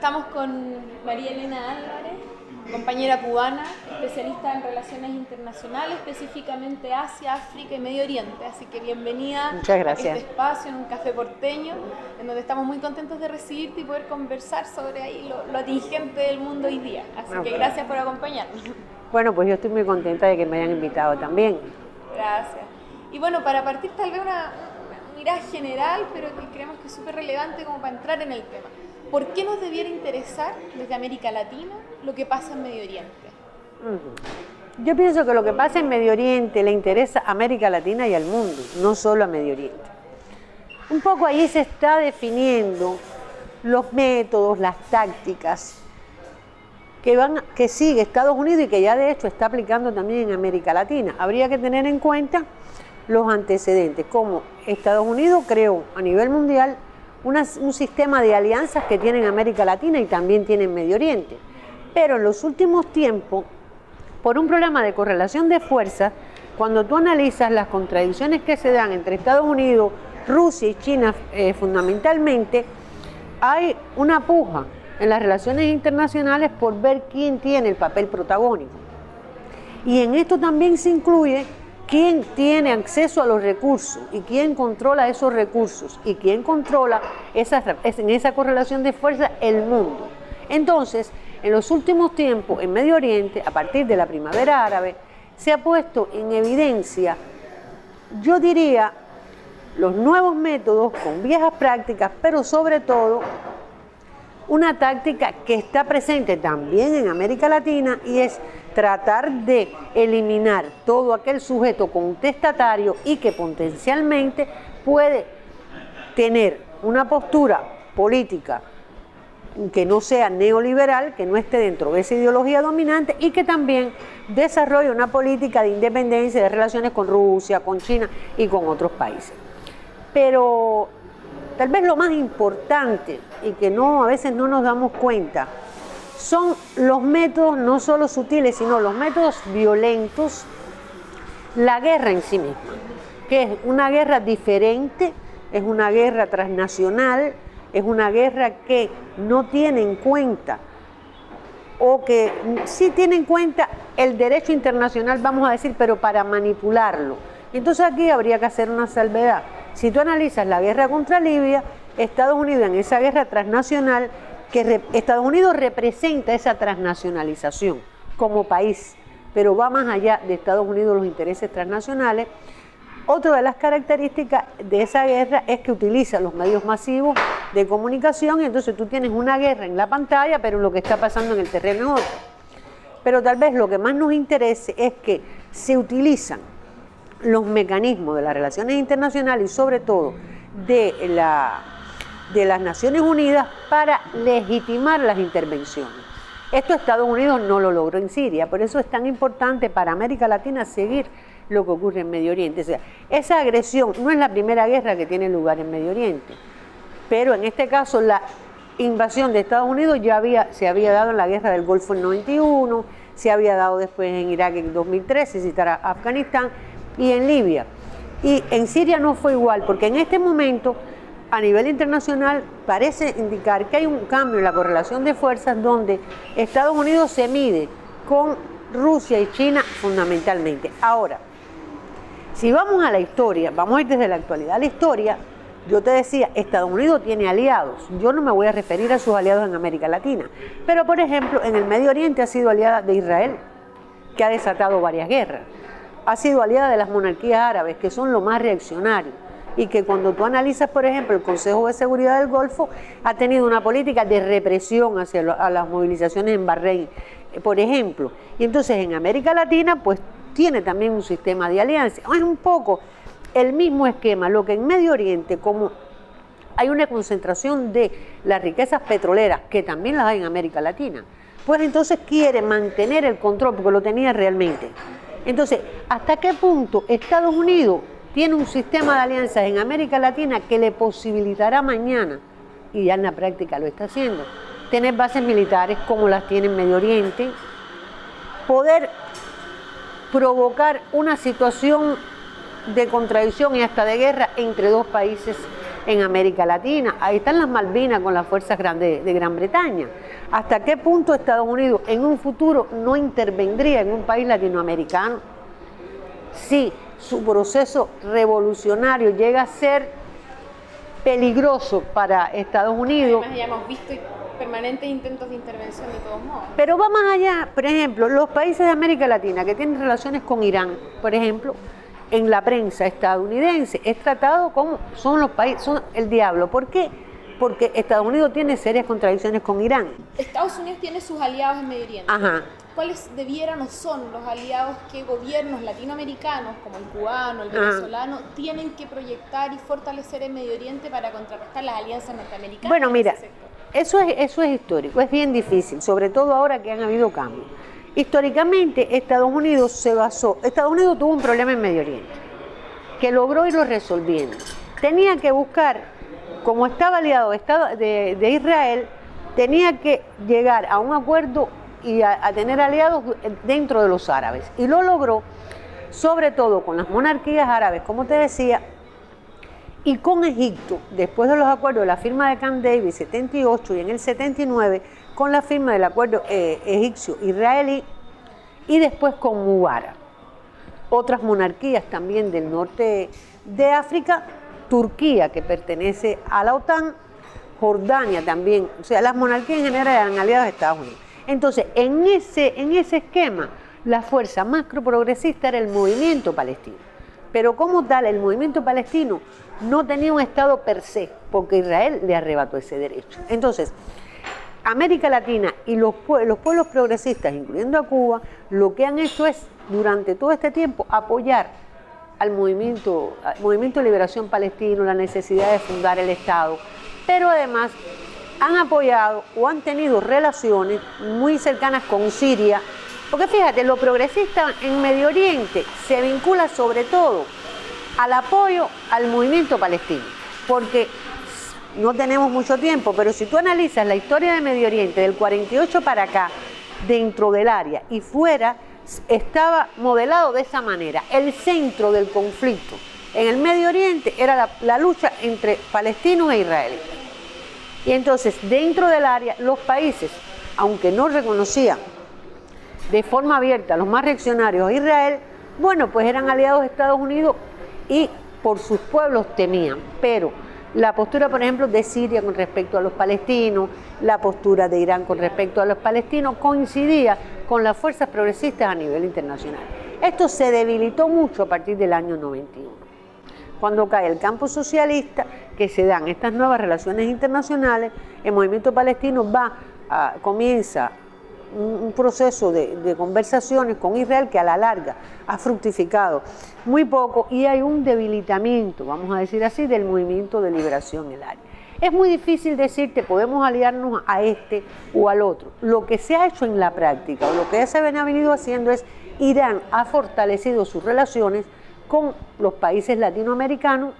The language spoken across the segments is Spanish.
estamos con María Elena Álvarez, compañera cubana, especialista en relaciones internacionales, específicamente Asia, África y Medio Oriente. Así que bienvenida Muchas gracias. a este espacio en un café porteño, en donde estamos muy contentos de recibirte y poder conversar sobre ahí lo atingente del mundo hoy día. Así que gracias por acompañarnos. Bueno, pues yo estoy muy contenta de que me hayan invitado también. Gracias. Y bueno, para partir tal vez una mirada general, pero que creemos que es súper relevante como para entrar en el tema. ¿Por qué nos debiera interesar desde América Latina lo que pasa en Medio Oriente? Yo pienso que lo que pasa en Medio Oriente le interesa a América Latina y al mundo, no solo a Medio Oriente. Un poco ahí se está definiendo los métodos, las tácticas que sigue Estados Unidos y que ya de hecho está aplicando también en América Latina. Habría que tener en cuenta los antecedentes, como Estados Unidos creó a nivel mundial un sistema de alianzas que tiene en América Latina y también tiene en Medio Oriente. Pero en los últimos tiempos, por un problema de correlación de fuerzas, cuando tú analizas las contradicciones que se dan entre Estados Unidos, Rusia y China fundamentalmente, hay una puja en las relaciones internacionales por ver quién tiene el papel protagónico. Y en esto también se incluye quién tiene acceso a los recursos y quién controla esos recursos y quién controla en esa correlación de fuerza el mundo. Entonces, en los últimos tiempos en Medio Oriente, a partir de la primavera árabe, se ha puesto en evidencia, yo diría, los nuevos métodos con viejas prácticas, pero sobre todo una táctica que está presente también en América Latina y es tratar de eliminar todo aquel sujeto contestatario y que potencialmente puede tener una postura política que no sea neoliberal, que no esté dentro de esa ideología dominante y que también desarrolle una política de independencia, de relaciones con Rusia, con China y con otros países. Pero tal vez lo más importante y que a veces no nos damos cuenta son los métodos no solo sutiles, sino los métodos violentos, la guerra en sí misma, que es una guerra diferente, es una guerra transnacional, es una guerra que no tiene en cuenta, o que sí tiene en cuenta el derecho internacional, vamos a decir, pero para manipularlo. Entonces aquí habría que hacer una salvedad. Si tú analizas la guerra contra Libia, Estados Unidos en esa guerra transnacional, Estados Unidos representa esa transnacionalización como país, pero va más allá de Estados Unidos los intereses transnacionales. Otra de las características de esa guerra es que utiliza los medios masivos de comunicación y entonces tú tienes una guerra en la pantalla, pero lo que está pasando en el terreno es otro. Pero tal vez lo que más nos interese es que se utilizan los mecanismos de las relaciones internacionales y sobre todo de las Naciones Unidas para legitimar las intervenciones. Esto Estados Unidos no lo logró en Siria, por eso es tan importante para América Latina seguir lo que ocurre en Medio Oriente. O sea, esa agresión no es la primera guerra que tiene lugar en Medio Oriente, pero en este caso la invasión de Estados Unidos se había dado en la guerra del Golfo en 91, se había dado después en Irak en 2013, citar a Afganistán, y en Libia. Y en Siria no fue igual, porque en este momento, a nivel internacional, parece indicar que hay un cambio en la correlación de fuerzas donde Estados Unidos se mide con Rusia y China fundamentalmente. Ahora, si vamos a la historia, vamos a ir desde la actualidad a la historia, yo te decía, Estados Unidos tiene aliados. Yo no me voy a referir a sus aliados en América Latina, pero por ejemplo, en el Medio Oriente ha sido aliada de Israel, que ha desatado varias guerras. Ha sido aliada de las monarquías árabes, que son los más reaccionarios, y que cuando tú analizas, por ejemplo, el Consejo de Seguridad del Golfo, ha tenido una política de represión hacia las movilizaciones en Bahrein, por ejemplo. Y entonces en América Latina, pues tiene también un sistema de alianza. Es un poco el mismo esquema, lo que en Medio Oriente, como hay una concentración de las riquezas petroleras, que también las hay en América Latina, pues entonces quiere mantener el control, porque lo tenía realmente. Entonces, ¿hasta qué punto Estados Unidos tiene un sistema de alianzas en América Latina que le posibilitará mañana, y ya en la práctica lo está haciendo, tener bases militares como las tiene en Medio Oriente, poder provocar una situación de contradicción y hasta de guerra entre dos países en América Latina. Ahí están las Malvinas con las fuerzas grandes de Gran Bretaña. ¿Hasta qué punto Estados Unidos en un futuro no intervendría en un país latinoamericano si su proceso revolucionario llega a ser peligroso para Estados Unidos? Además, ya hemos visto permanentes intentos de intervención de todos modos. Pero va más allá. Por ejemplo, los países de América Latina que tienen relaciones con Irán, por ejemplo, en la prensa estadounidense es tratado como son los países, son el diablo. ¿Por qué? Porque Estados Unidos tiene serias contradicciones con Irán. Estados Unidos tiene sus aliados en Medio Oriente. Ajá. ¿Cuáles debieran o son los aliados que gobiernos latinoamericanos, como el cubano, el venezolano, tienen que proyectar y fortalecer en Medio Oriente para contrarrestar las alianzas norteamericanas? Bueno, mira, eso es histórico, es bien difícil, sobre todo ahora que han habido cambios. Históricamente, Estados Unidos tuvo un problema en Medio Oriente, que logró irlo resolviendo. Tenía que buscar, como estaba aliado de Israel, tenía que llegar a un acuerdo y a tener aliados dentro de los árabes. Y lo logró, sobre todo con las monarquías árabes, como te decía, y con Egipto, después de los acuerdos de la firma de Camp David 78 y en el 79, con la firma del acuerdo egipcio-israelí, y después con Mubarak. Otras monarquías también del norte de África, Turquía, que pertenece a la OTAN, Jordania también, o sea, las monarquías en general eran aliadas de Estados Unidos. Entonces, en ese esquema, la fuerza más progresista era el movimiento palestino. Pero como tal, el movimiento palestino no tenía un Estado per se, porque Israel le arrebató ese derecho. Entonces, América Latina y los pueblos progresistas, incluyendo a Cuba, lo que han hecho es, durante todo este tiempo, apoyar al movimiento de liberación palestino, la necesidad de fundar el Estado, pero además han apoyado o han tenido relaciones muy cercanas con Siria, porque fíjate, lo progresista en Medio Oriente se vincula sobre todo al apoyo al movimiento palestino, porque no tenemos mucho tiempo, pero si tú analizas la historia de Medio Oriente del 48 para acá, dentro del área y fuera, estaba modelado de esa manera. El centro del conflicto en el Medio Oriente era la lucha entre palestinos e israelíes. Y entonces, dentro del área, los países, aunque no reconocían de forma abierta a los más reaccionarios a Israel, bueno, pues eran aliados de Estados Unidos y por sus pueblos temían. Pero la postura, por ejemplo, de Siria con respecto a los palestinos, la postura de Irán con respecto a los palestinos, coincidía con las fuerzas progresistas a nivel internacional. Esto se debilitó mucho a partir del año 91. Cuando cae el campo socialista, que se dan estas nuevas relaciones internacionales, el movimiento palestino comienza un proceso de conversaciones con Israel que a la larga ha fructificado muy poco y hay un debilitamiento, vamos a decir así, del movimiento de liberación en el área. Es muy difícil decirte, podemos aliarnos a este o al otro. Lo que se ha hecho en la práctica, o lo que ya se ha venido haciendo es, Irán ha fortalecido sus relaciones con los países latinoamericanos.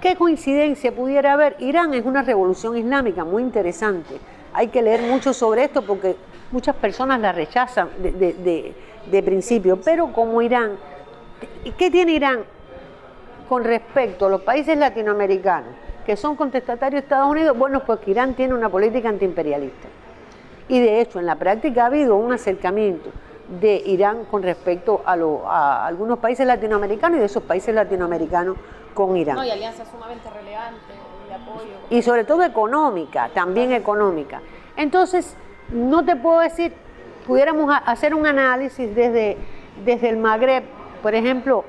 ¿Qué coincidencia pudiera haber? Irán es una revolución islámica muy interesante. Hay que leer mucho sobre esto porque muchas personas la rechazan de principio. Pero como Irán, ¿qué tiene Irán con respecto a los países latinoamericanos que son contestatarios de Estados Unidos? Bueno, pues que Irán tiene una política antiimperialista. Y de hecho, en la práctica ha habido un acercamiento de Irán con respecto a algunos países latinoamericanos y de esos países latinoamericanos con Irán. No, y alianzas sumamente relevantes de apoyo. Y sobre todo económica, también económica. Entonces, no te puedo decir, pudiéramos hacer un análisis desde el Magreb, por ejemplo,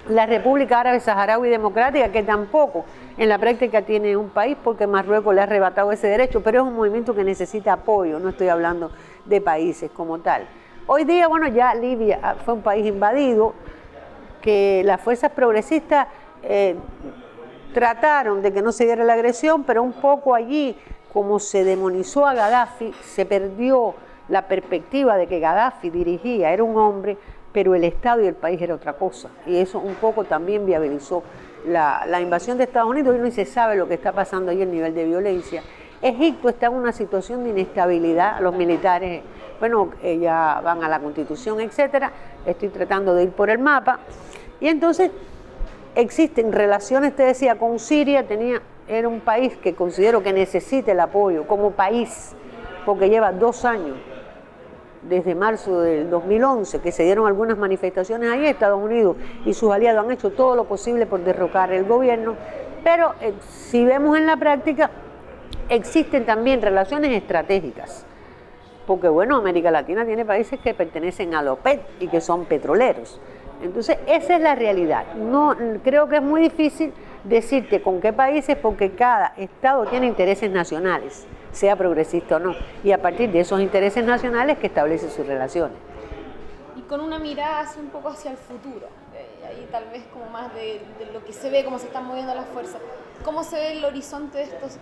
la República Árabe Saharaui Democrática, que tampoco en la práctica tiene un país porque Marruecos le ha arrebatado ese derecho, pero es un movimiento que necesita apoyo, no estoy hablando de países como tal. Hoy día, bueno, ya Libia fue un país invadido, que las fuerzas progresistas trataron de que no se diera la agresión, pero un poco allí, como se demonizó a Gaddafi, se perdió la perspectiva de que Gaddafi dirigía, era un hombre, pero el Estado y el país era otra cosa. Y eso un poco también viabilizó la invasión de Estados Unidos y no se sabe lo que está pasando ahí, el nivel de violencia. Egipto está en una situación de inestabilidad, los militares, bueno, ya van a la Constitución, etcétera. Estoy tratando de ir por el mapa. Y entonces, existen relaciones, te decía, con Siria, era un país que considero que necesita el apoyo como país, porque lleva 2 años, desde marzo del 2011, que se dieron algunas manifestaciones ahí. Estados Unidos y sus aliados han hecho todo lo posible por derrocar el gobierno, pero si vemos en la práctica, existen también relaciones estratégicas, porque bueno, América Latina tiene países que pertenecen a la OPEP y que son petroleros. Entonces, esa es la realidad. No, creo que es muy difícil decirte con qué países, porque cada estado tiene intereses nacionales, sea progresista o no, y a partir de esos intereses nacionales que establece sus relaciones. Y con una mirada así un poco hacia el futuro, ahí tal vez como más de lo que se ve, cómo se están moviendo las fuerzas. ¿Cómo se ve el horizonte de estos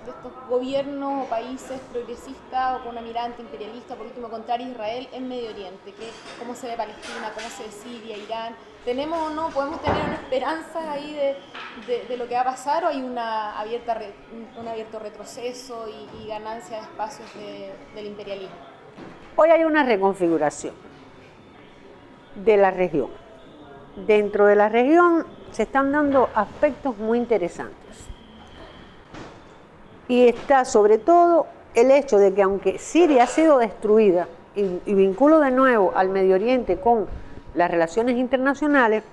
gobiernos o países progresistas o con una mirada antiimperialista, por último, contra Israel en Medio Oriente? ¿Cómo se ve Palestina? ¿Cómo se ve Siria, Irán? ¿Tenemos o no? ¿Podemos tener una esperanza ahí de lo que va a pasar, o hay un abierto retroceso y ganancia de espacios del imperialismo? Hoy hay una reconfiguración de la región. Dentro de la región se están dando aspectos muy interesantes. Y está sobre todo el hecho de que, aunque Siria ha sido destruida, y vinculo de nuevo al Medio Oriente con las relaciones internacionales,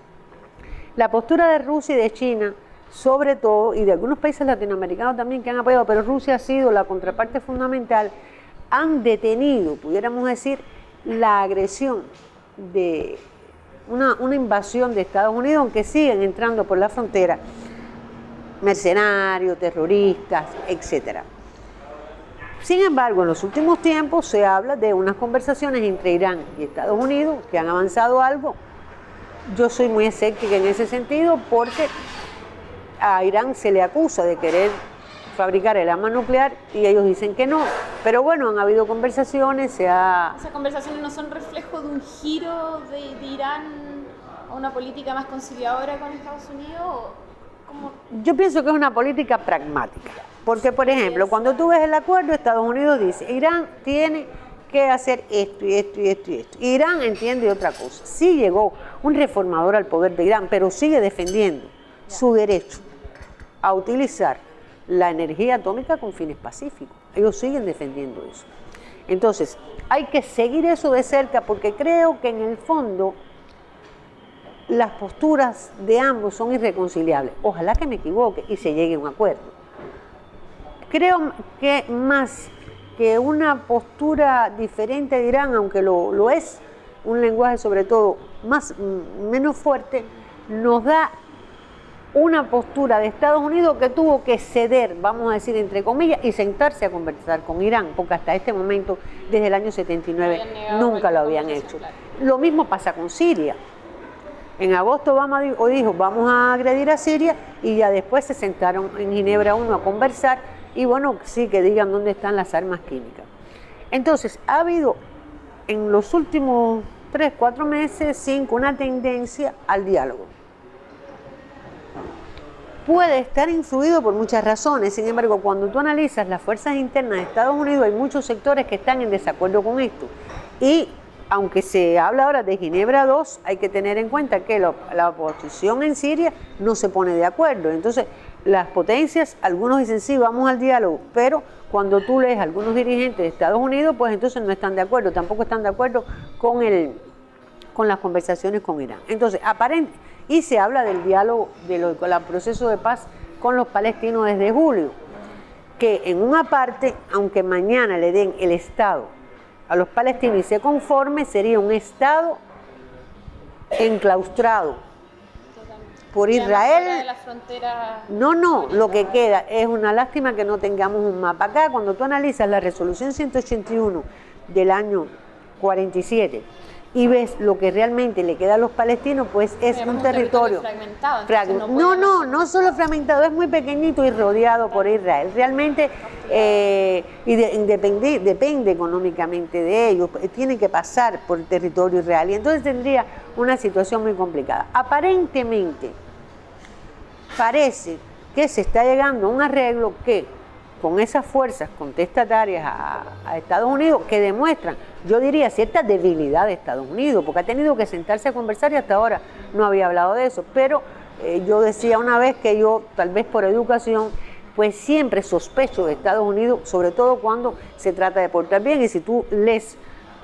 la postura de Rusia y de China, sobre todo, y de algunos países latinoamericanos también que han apoyado, pero Rusia ha sido la contraparte fundamental, han detenido, pudiéramos decir, la agresión de una invasión de Estados Unidos, aunque siguen entrando por la frontera mercenarios, terroristas, etc. Sin embargo, en los últimos tiempos se habla de unas conversaciones entre Irán y Estados Unidos que han avanzado algo. Yo soy muy escéptica en ese sentido, porque a Irán se le acusa de querer fabricar el arma nuclear y ellos dicen que no. Pero bueno, han habido conversaciones, ¿Esas conversaciones no son reflejo de un giro de Irán a una política más conciliadora con Estados Unidos? ¿Cómo? Yo pienso que es una política pragmática, porque por ejemplo, cuando tú ves el acuerdo, Estados Unidos dice, Irán tiene que hacer esto y esto y esto y esto. Irán entiende otra cosa. Sí llegó un reformador al poder de Irán, pero sigue defendiendo su derecho a utilizar la energía atómica con fines pacíficos. Ellos siguen defendiendo eso. Entonces, hay que seguir eso de cerca, porque creo que en el fondo las posturas de ambos son irreconciliables. Ojalá que me equivoque y se llegue a un acuerdo. Creo que más que una postura diferente de Irán, aunque lo es, un lenguaje sobre todo menos fuerte, nos da una postura de Estados Unidos que tuvo que ceder, vamos a decir entre comillas, y sentarse a conversar con Irán, porque hasta este momento, desde el año 79, nunca lo habían hecho. Lo mismo pasa con Siria. En agosto Obama dijo, vamos a agredir a Siria, y ya después se sentaron en Ginebra 1 a conversar, y bueno, sí, que digan dónde están las armas químicas. Entonces, ha habido en los últimos 3, 4 meses, 5, una tendencia al diálogo. Puede estar influido por muchas razones, sin embargo, cuando tú analizas las fuerzas internas de Estados Unidos, hay muchos sectores que están en desacuerdo con esto. Y aunque se habla ahora de Ginebra 2, hay que tener en cuenta que la oposición en Siria no se pone de acuerdo. Entonces, las potencias, algunos dicen sí, vamos al diálogo, pero cuando tú lees a algunos dirigentes de Estados Unidos, pues entonces no están de acuerdo, tampoco están de acuerdo con las conversaciones con Irán. Entonces, y se habla del diálogo, del proceso de paz con los palestinos desde julio, que en una parte, aunque mañana le den el Estado a los palestinos y se conforme, sería un Estado enclaustrado por Israel. No, lo que queda es una lástima que no tengamos un mapa. Acá, cuando tú analizas la resolución 181 del año 47 y ves lo que realmente le queda a los palestinos, pues es un territorio fragmentado. No solo fragmentado, es muy pequeñito y rodeado por Israel. Realmente depende económicamente de ellos, tiene que pasar por el territorio israelí. Entonces tendría una situación muy complicada. Aparentemente, parece que se está llegando a un arreglo que, con esas fuerzas contestatarias a Estados Unidos, que demuestran, yo diría, cierta debilidad de Estados Unidos, porque ha tenido que sentarse a conversar y hasta ahora no había hablado de eso, pero Yo decía una vez que yo, tal vez por educación, pues siempre sospecho de Estados Unidos, sobre todo cuando se trata de portar bien. Y si tú lees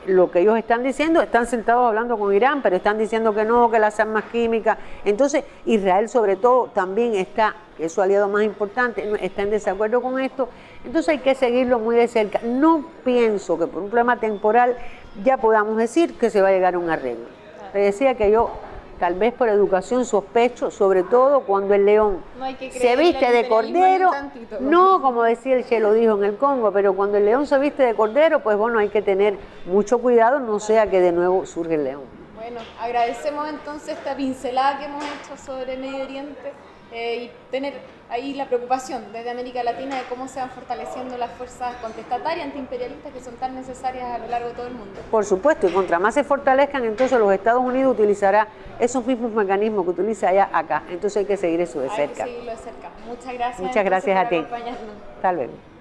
lo que ellos están diciendo, están sentados hablando con Irán, pero están diciendo que no, que las armas químicas. Entonces, Israel sobre todo también está, que es su aliado más importante, está en desacuerdo con esto. Entonces hay que seguirlo muy de cerca. No pienso que por un problema temporal ya podamos decir que se va a llegar a un arreglo. Le decía que yo, tal vez por educación, sospecho, sobre todo cuando el león se viste de cordero, no como decía el Che, lo dijo en el Congo, pero cuando el león se viste de cordero, pues bueno, hay que tener mucho cuidado, no sea que de nuevo surge el león. Bueno, agradecemos entonces esta pincelada que hemos hecho sobre Medio Oriente y tener ahí la preocupación desde América Latina de cómo se van fortaleciendo las fuerzas contestatarias antiimperialistas que son tan necesarias a lo largo de todo el mundo. Por supuesto, y contra más se fortalezcan, entonces los Estados Unidos utilizará esos mismos mecanismos que utiliza allá acá. Entonces hay que seguir eso de cerca. Hay que seguirlo de cerca. Muchas gracias. Muchas gracias a ti. Acompañarnos. Hasta luego.